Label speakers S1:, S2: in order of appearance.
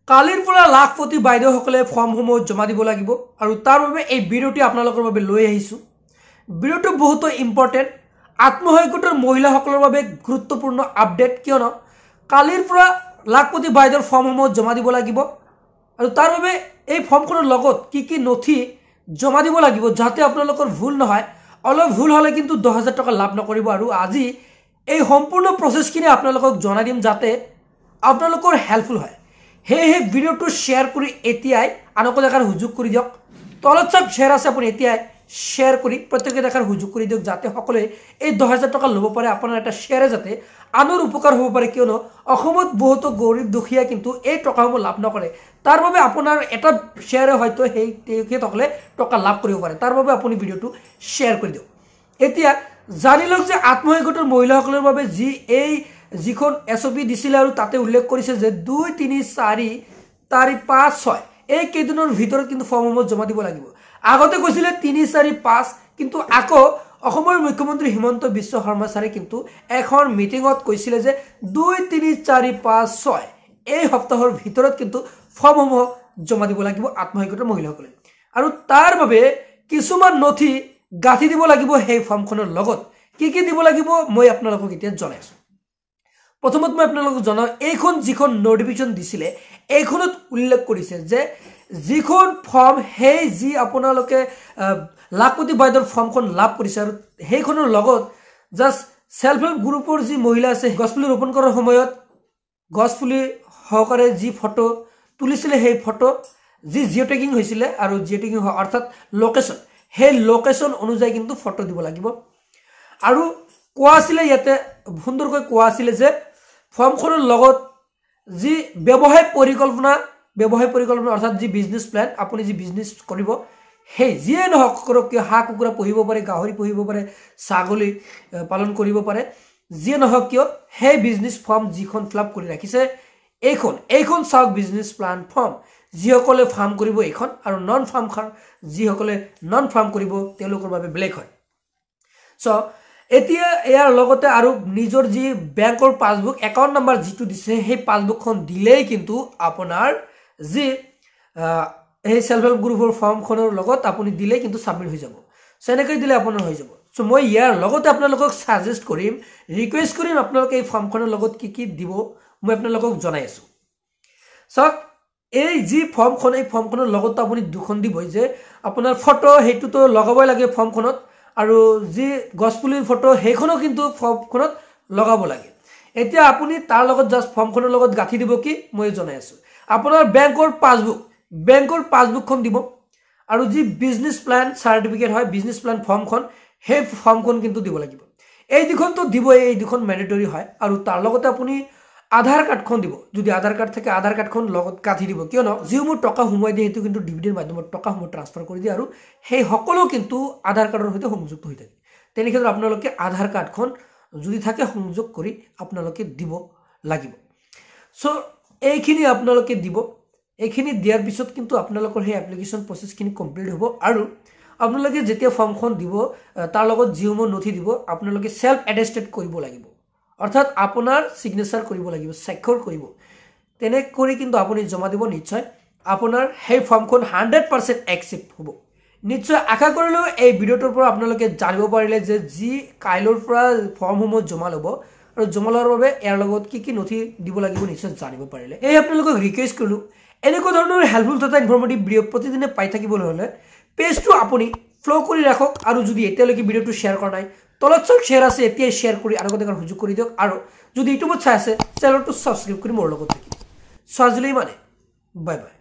S1: কালিৰ পৰা লাখপতি বাইদেউসকলে ফৰ্মসমূহ জমা দিব লাগিব আৰু তাৰ বাবে এই ভিডিঅ'টি আপোনালোকৰ বাবে লৈ আহিছোঁ। ভিডিঅ'টো বহুত ইম্পৰ্টেণ্ট, আত্মসহায়ক গোটৰ মহিলাসকলৰ বাবে গুৰুত্বপূৰ্ণ আপডেট, কিয়নো কালিৰ পৰা লাখপতি বাইদেউৰ ফৰ্মসমূহ জমা দিব লাগিব আৰু তাৰ বাবে এই ফৰ্মখনৰ লগত কি নথি জমা দিব লাগিব যাতে আপোনালোকৰ ভুল নহয়। অলপ ভুল হ'লে কিন্তু 10,000 টকা লাভ নকৰিব। আৰু আজি এই সম্পূৰ্ণ প্ৰচেছখিনি আপোনালোকক জনাই দিম যাতে আপোনালোকৰ হেল্পফুল হয়। সেয়েহে ভিডিঅ'টো শ্বেয়াৰ কৰি এতিয়াই আনকো দেখাৰ সুযোগ কৰি দিয়ক। তলত চাওক শ্বেয়াৰ আছে, আপুনি এতিয়াই শ্বেয়াৰ কৰি প্ৰত্যেকে দেখাৰ সুযোগ কৰি দিয়ক যাতে সকলোৱে এই 10,000 টকা ল'ব পাৰে। আপোনাৰ এটা শ্বেয়াৰে যাতে আনৰ উপকাৰ হ'ব পাৰে, কিয়নো অসমত বহুতো গৰীব দুখীয়া কিন্তু এই টকাসমূহ লাভ নকৰে। তাৰ বাবে আপোনাৰ এটা শ্বেয়াৰে হয়তো তেখেতসকলে টকা লাভ কৰিব পাৰে। তাৰ বাবে আপুনি ভিডিঅ'টো শ্বেয়াৰ কৰি দিয়ক। এতিয়া জানি লওক যে আত্মসহায়ক গোটৰ মহিলাসকলৰ বাবে যিখন SOP দিছিলে আৰু তাতে উল্লেখ কৰিছে যে 2, 3, 4 তাৰিখ 5, 6 এই কেইদিনৰ ভিতৰত কিন্তু ফৰ্মসমূহ জমা দিব লাগিব। আগতে কৈছিলে 3, 4, 5, কিন্তু আকৌ অসমৰ মুখ্যমন্ত্ৰী হিমন্ত বিশ্ব শৰ্মা ছাৰে কিন্তু এখন মিটিঙত কৈছিলে যে 2, 3, 4, 5, 6 এই সপ্তাহৰ ভিতৰত কিন্তু ফৰ্মসমূহ জমা দিব লাগিব আত্মসহায়ক গোটৰ মহিলাসকলে। আৰু তাৰ বাবে কিছুমান নথি গাঁঠি দিব লাগিব সেই ফৰ্মখনৰ লগত। কি দিব লাগিব মই আপোনালোকক এতিয়া জনাই আছোঁ। প্ৰথমত মই আপোনালোকক জনাওঁ, এইখন যিখন নটিফিকেশ্যন দিছিলে এইখনত উল্লেখ কৰিছে যে যিখন ফৰ্ম যি আপোনালোকে লাখপতি বাইদেউৰ ফৰ্মখন লাভ কৰিছে আৰু সেইখনৰ লগত জাষ্ট সেল্ফ হেল্প গ্ৰুপৰ যি মহিলা আছে গছপুলি ৰোপণ কৰাৰ সময়ত গছপুলি সহকাৰে যি ফটো তুলিছিলে সেই ফটো যি জিঅ' টেগিং হৈছিলে আৰু জিঅ' টেগিং অৰ্থাৎ লোকেশ্যন, সেই লোকেশ্যন অনুযায়ী কিন্তু ফটো দিব লাগিব। আৰু কোৱা আছিলে ইয়াতে সুন্দৰকৈ কোৱা আছিলে যে ফৰ্মখনৰ লগত যি ব্যৱসায় পৰিকল্পনা অৰ্থাৎ যি বিজনেছ প্লেন, আপুনি যি বিজনেছ কৰিব সেই যিয়ে নহওক কৰক কিয়, হাঁহ কুকুৰা পুহিব পাৰে, গাহৰি পুহিব পাৰে, ছাগলী পালন কৰিব পাৰে, যিয়ে নহওক কিয় সেই বিজনেছ ফৰ্ম যিখন ফিল আপ কৰি ৰাখিছে এইখন চাওক বিজনেছ প্লান ফৰ্ম। যিসকলে ফাৰ্ম কৰিব এইখন, আৰু নন ফাৰ্ম যিসকলে নন ফাৰ্ম কৰিব তেওঁলোকৰ বাবে বেলেগ হয়। চ' এতিয়া ইয়াৰ লগতে আৰু নিজৰ যি বেংকৰ পাছবুক একাউণ্ট নাম্বাৰ যিটো দিছে সেই পাছবুকখন দিলেই কিন্তু আপোনাৰ যি সেই সেল্ফ হেল্প গ্ৰুপৰ ফৰ্মখনৰ লগত আপুনি দিলেই কিন্তু ছাবমিট হৈ যাব। চ' এনেকৈ দিলে আপোনাৰ হৈ যাব। চ' মই ইয়াৰ লগতে আপোনালোকক ছাজেষ্ট কৰিম, ৰিকুৱেষ্ট কৰিম আপোনালোকে এই ফৰ্মখনৰ লগত কি দিব মই আপোনালোকক জনাই আছোঁ। চাওক এই যি ফৰ্মখন এই ফৰ্মখনৰ লগতো আপুনি দুখন দিবই যে আপোনাৰ ফটো সেইটোতো লগাবই লাগে ফৰ্মখনত, আৰু যি গছপুলিৰ ফটো সেইখনো কিন্তু ফৰ্মখনত লগাব লাগে। এতিয়া আপুনি তাৰ লগত জাষ্ট ফৰ্মখনৰ লগত গাঁঠি দিব কি মই জনাই আছোঁ। আপোনাৰ বেংকৰ পাছবুকখন দিব, আৰু যি বিজনেছ প্লেন চাৰ্টিফিকেট হয় বিজনেছ প্লেন ফৰ্মখন সেই ফৰ্মখন কিন্তু দিব লাগিব। এই দুখনটো দিবই, এই দুখন মেণ্ডেটৰী হয়। আৰু তাৰ লগতে আপুনি আধাৰ কাৰ্ডখন দিব, যদি আধাৰ কাৰ্ড থাকে আধাৰ কাৰ্ডখন লগত গাঁঠি দিব, কিয়নো যিসমূহ টকা সোমোৱাই দিয়ে সেইটো কিন্তু ডিভিডেণ্ড মাধ্যমত টকাসমূহ ট্ৰান্সফাৰ কৰি দিয়ে আৰু সেই সকলো কিন্তু আধাৰ কাৰ্ডৰ সৈতে সংযুক্ত হৈ থাকে। তেনেক্ষেত্ৰত আপোনালোকে আধাৰ কাৰ্ডখন যদি থাকে সংযোগ কৰি আপোনালোকে দিব লাগিব। চ' এইখিনি আপোনালোকে দিব। এইখিনি দিয়াৰ পিছত কিন্তু আপোনালোকৰ সেই এপ্লিকেশ্যন প্ৰচেছখিনি কমপ্লিট হ'ব। আৰু আপোনালোকে যেতিয়া ফৰ্মখন দিব তাৰ লগত যিসমূহ নথি দিব আপোনালোকে সেল্ফ এটেষ্টেড কৰিব লাগিব, অৰ্থাৎ আপোনাৰ ছিগনেচাৰ কৰিব লাগিব, স্বাক্ষৰ কৰিব। তেনে কৰি কিন্তু আপুনি জমা দিব, নিশ্চয় আপোনাৰ সেই ফৰ্মখন 100% একচেপ্ট হ'ব। নিশ্চয় আশা কৰিলোঁ এই ভিডিঅ'টোৰ পৰা আপোনালোকে জানিব পাৰিলে যে যি কাইলৈৰ পৰা ফৰ্মসমূহ জমা ল'ব আৰু জমা লোৱাৰ বাবে ইয়াৰ লগত কি নথি দিব লাগিব নিশ্চয় জানিব পাৰিলে। এই আপোনালোকক ৰিকুৱেষ্ট কৰিলোঁ, এনেকুৱা ধৰণৰ হেল্পফুল তথা ইনফৰ্মেটিভ ভিডিঅ' প্ৰতিদিনে পাই থাকিবলৈ হ'লে পেজটো আপুনি ফ'ল' কৰি ৰাখক। আৰু যদি এতিয়ালৈকে ভিডিঅ'টো শ্বেয়াৰ কৰা নাই তলত চাওক শ্বেয়াৰ আছে, এতিয়াই শ্বেয়াৰ কৰি আনকো দেখাৰ সুযোগ কৰি দিয়ক। আৰু যদি ইউটিউবত চাই আছে চেনেলটো ছাবস্ক্ৰাইব কৰি মোৰ লগত থাকিব। চ' আজিলৈ মানে বাই বাই।